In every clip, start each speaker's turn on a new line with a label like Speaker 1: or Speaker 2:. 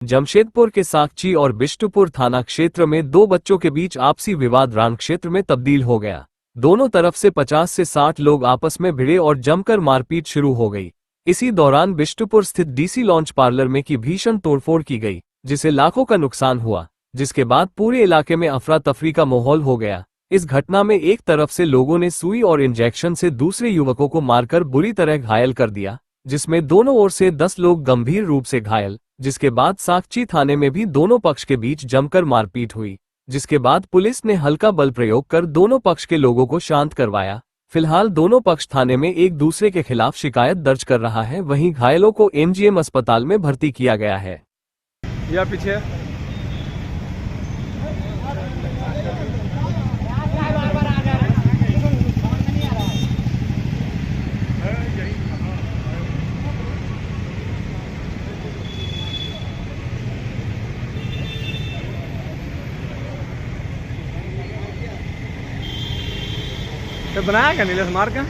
Speaker 1: जमशेदपुर के साकची और बिष्टुपुर थाना क्षेत्र में दो बच्चों के बीच आपसी विवाद रण क्षेत्र में तब्दील हो गया। दोनों तरफ से 50 से 60 लोग आपस में भिड़े और जमकर मारपीट शुरू हो गई। इसी दौरान बिष्टुपुर स्थित डीसी लॉन्च पार्लर में की भीषण तोड़फोड़ की गई, जिसे लाखों का नुकसान हुआ, जिसके बाद पूरे इलाके में अफरा तफरी का माहौल हो गया। इस घटना में एक तरफ से लोगों ने सुई और इंजेक्शन से दूसरे युवकों को मारकर बुरी तरह घायल कर दिया, जिसमें दोनों ओर से 10 लोग गंभीर रूप से घायल। जिसके बाद साकची थाने में भी दोनों पक्ष के बीच जमकर मारपीट हुई, जिसके बाद पुलिस ने हल्का बल प्रयोग कर दोनों पक्ष के लोगों को शांत करवाया। फिलहाल दोनों पक्ष थाने में एक दूसरे के खिलाफ शिकायत दर्ज कर रहा है। वहीं घायलों को एमजीएम अस्पताल में भर्ती किया गया है।
Speaker 2: या पीछे तो बनाया क्या नीलेश मार्ग का?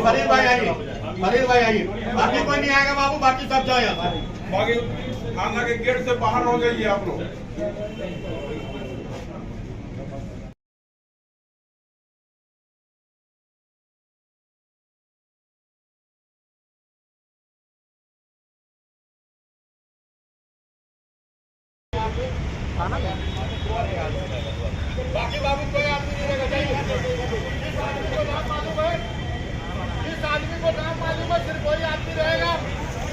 Speaker 3: फरीद भाई आइए, फरीद भाई आइए। बाकी कोई नहीं आएगा बाबू, बाकी सब जाओ यहाँ से।
Speaker 4: बाकी थाना के गेट से बाहर हो जाइए आप लोग।
Speaker 3: बाकी बाबू कोई आदमी नहीं रहेगा, जाइए। जिस आदमी को नाम मालूम है, जिस आदमी को नाम मालूम है सिर्फ वही आदमी रहेगा।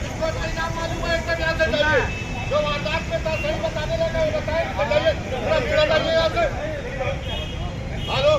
Speaker 3: जिसको नहीं नाम मालूम है एकदम यहाँ से जाइए। जो वारदात में था सही बताने लगा वो बताए, तो जाइए। थोड़ा भीड़ लगाइए यहाँ से। हेलो,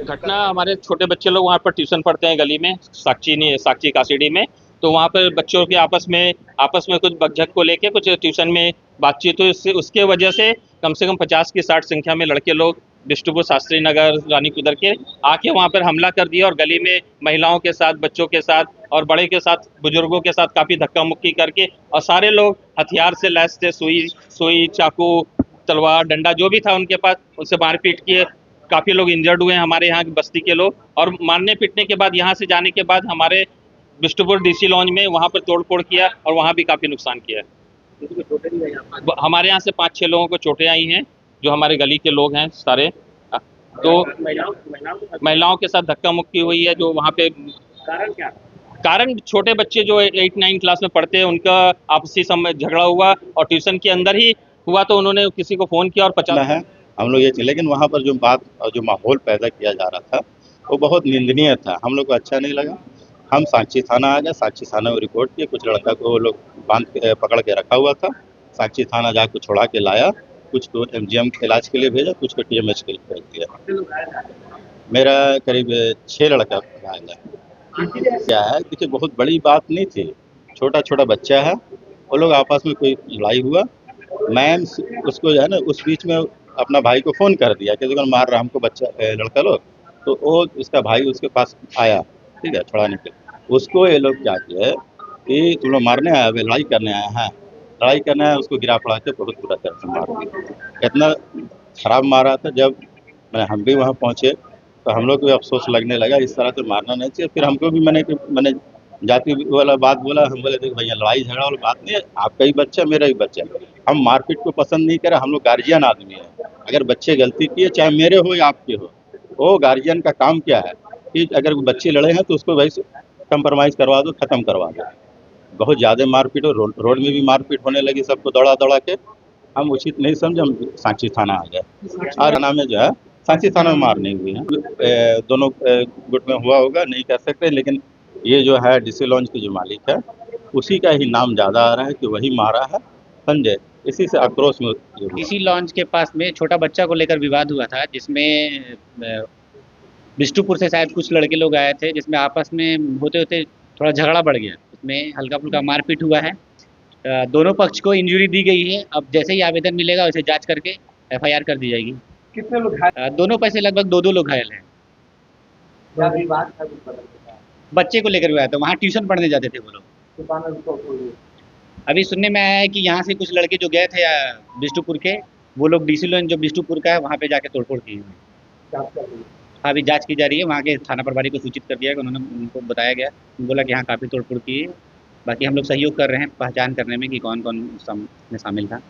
Speaker 5: घटना हमारे छोटे बच्चे लोग वहाँ पर ट्यूशन पढ़ते हैं गली में, साकची कासीडी में। तो वहाँ पर बच्चों के आपस में कुछ बकझक को लेके कुछ ट्यूशन में बातचीत हुई। उसके वजह से कम 50 की 60 संख्या में लड़के लोग बिष्टुपुर शास्त्री नगर रानी कुदर के आके वहाँ पर हमला कर दिया और गली में महिलाओं के साथ, बच्चों के साथ और बड़े के साथ, बुजुर्गों के साथ काफ़ी धक्का मुक्की करके, और सारे लोग हथियार से लैस थे, सुई, चाकू, तलवार, डंडा जो भी था उनके पास, उनसे मारपीट किए। काफ़ी लोग इंजर्ड हुए हैं हमारे यहाँ की बस्ती के लोग। और मारने पीटने के बाद यहाँ से जाने के बाद हमारे बिष्टुपुर डीसी लॉन्च में वहाँ पर तोड़फोड़ किया और वहाँ भी काफ़ी नुकसान किया है। हमारे यहाँ से 5-6 लोगों को चोटें आई हैं, जो हमारे गली के लोग हैं सारे। तो महिलाओं के साथ धक्का मुक्की हुई है। जो वहाँ पे कारण छोटे बच्चे जो 8-9 क्लास में पढ़ते हैं उनका आपसी समय झगड़ा हुआ और ट्यूशन के अंदर ही हुआ, तो उन्होंने किसी को फ़ोन किया और 50
Speaker 6: है हम लोग ये थे। लेकिन वहाँ पर जो बात और जो माहौल पैदा किया जा रहा था वो बहुत निंदनीय था, हम लोग को अच्छा नहीं लगा। हम साकची थाना आ गए, साकची थाना में रिपोर्ट किए। कुछ लड़का को वो लोग पकड़ के रखा हुआ था, साकची थाना जाकर छुड़ा के लाया। कुछ को एमजीएम इलाज के लिए भेजा, कुछ को टीएमएच के लिए भेज दिया। मेरा करीब 6 लड़का घायल है। क्या है, देखिए बहुत बड़ी बात नहीं थी, छोटा छोटा बच्चा है। वो लोग आपस में कोई लड़ाई हुआ, मैम उसको जो है ना उस बीच में अपना भाई को फ़ोन कर दिया कि दुकान मार रहा हमको बच्चा लड़का लोग। तो वो उसका भाई उसके पास आया, ठीक है, छुड़ाने के लिए। उसको ये लोग क्या किए कि तुम लोग मारने आया, वे लड़ाई करने आया है, लड़ाई करना है। उसको गिरा पड़ा के बहुत बुरा तरह से मार दिया। इतना खराब मारा था। जब हम भी वहाँ पहुँचे तो हम लोग को भी अफसोस लगने लगा, इस तरह से मारना नहीं चाहिए। फिर हमको भी मैंने जाति वाला बात बोला। हम बोले देखो भैया लड़ाई झगड़ा वाला बात नहीं है, आपका ही बच्चा मेरा ही बच्चा। हम मारपीट को पसंद नहीं करें, हम लोग गार्जियन आदमी हैं। अगर बच्चे गलती किए, चाहे मेरे हो या आपके हो, वो गार्जियन का काम क्या है कि अगर बच्चे लड़े हैं तो उसको वैसे कंप्रोमाइज़ करवा दो, ख़त्म करवा दो। बहुत ज़्यादा मारपीट हो, रोड में भी मारपीट होने लगी, सबको दौड़ा के। हम उचित नहीं समझे, हम साकची थाना आ गए। और थाना में जो है साकची थाना में मार नहीं हुई है। दोनों गुट में हुआ होगा, नहीं कह सकते। लेकिन ये जो है डीसी लॉन्च के जो मालिक है उसी का ही नाम ज़्यादा आ रहा है कि वही मारा है, समझे। इसी से आक्रोश में
Speaker 7: डीसी लॉन्च के पास में छोटा बच्चा को लेकर विवाद हुआ था, जिसमें बिष्टुपुर से शायद कुछ लड़के लोग आए थे, जिसमें आपस में होते होते थोड़ा झगड़ा बढ़ गया। उसमें हल्का फुल्का मारपीट हुआ है। दोनों पक्ष को इंजरी दी गई है। अब जैसे ही आवेदन मिलेगा वैसे जांच करके FIR कर दी जाएगी।
Speaker 2: कितने लोग घायल?
Speaker 7: दोनों पैसे लगभग दो लोग घायल हैं। बच्चे को लेकर हुआ था, वहाँ ट्यूशन पढ़ने जाते थे वो लोग। अभी सुनने में आया है कि यहाँ से कुछ लड़के जो गए थे बिष्टुपुर के, वो लोग DC लोन जो बिष्टुपुर का है वहाँ पे जाके तोड़फोड़ की है। अभी जांच की जा रही है। वहाँ के थाना प्रभारी को सूचित कर दिया, उन्होंने उनको बताया गया, बोला कि हाँ काफ़ी तोड़फोड़ की है। बाकी हम लोग सहयोग कर रहे हैं पहचान करने में कि कौन कौन इसमें शामिल था।